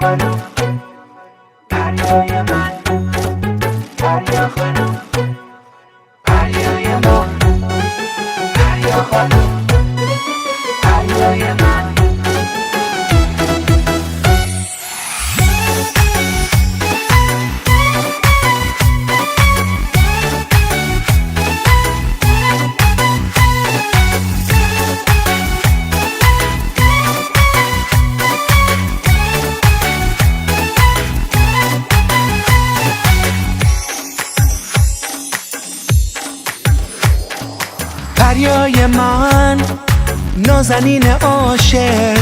خانوم، پریای من، پریا خانوم، پریای ما، پریا خانوم، پریای من. پریای من، نازنین عاشق،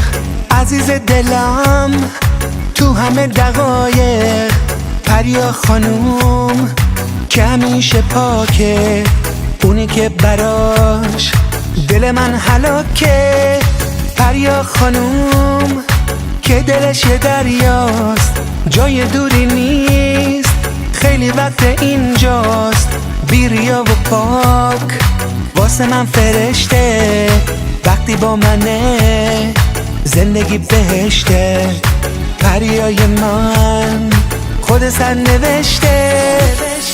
عزیز دلم تو همه دقایق. پریا خانوم که همیشه پاکه، اونی که براش دل من هلاکه. پریا خانوم که دلش دریاست، جای دوری نیست، خیلی وقت اینجاست. بیریا و پاک واسه من فرشته، وقتی با منه زندگی بهشته. پریای من خود سر نوشته،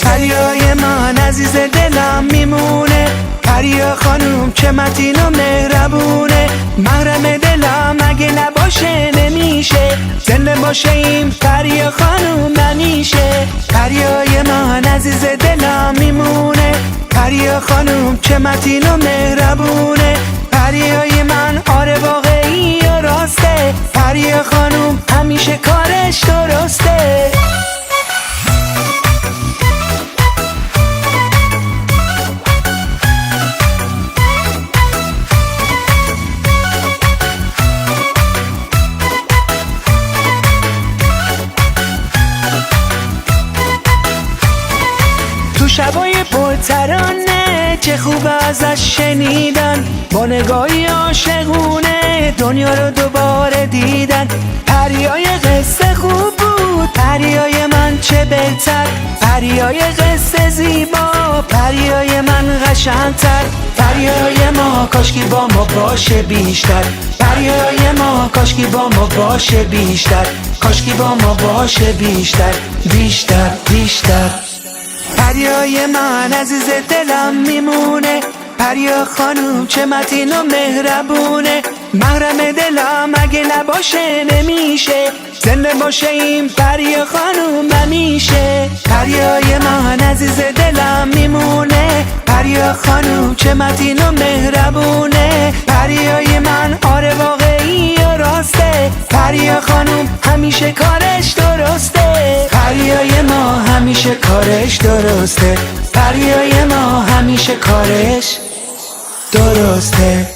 پریای من عزیز دلم میمونه. پریا خانوم چه متین و مهربونه، محرم دلم اگه نباشه نمیشه، زنده باشه این پریا خانوم همیشه. پریای من عزیز دلم میمونه، پریا خانوم چه متین و مهربونه. پریای من آره واقعی و راسته، پریا خانوم همیشه کارش درسته. تو شبای پرترانه چه خوب ازش شنیدن، با نگاهی عاشقونه دنیا رو دوباره دیدن. پریای قصه خوب بود، پریای من چه بهتر، پریای قصه زیبا، پریای من قشنگتر. پریای ما کاشکی با ما باشه بیشتر، پریای ما کاشکی با ما باشه بیشتر، کاشکی با ما باشه بیشتر، بیشتر بیشتر. پریای من عزیز دلم میمونه، پریا خانوم چه متین و مهربونه، محرم دلم اگه نباشه نمیشه، زنده باشه این پریا خانوم همیشه. پریای من عزیز دلم میمونه، پریا خانوم چه متین و مهربونه. پریای من آره واقعی و راسته، پریا خانوم همیشه کارش درسته. پریای ما همیشه کارش درسته، پریای ما همیشه کارش درسته.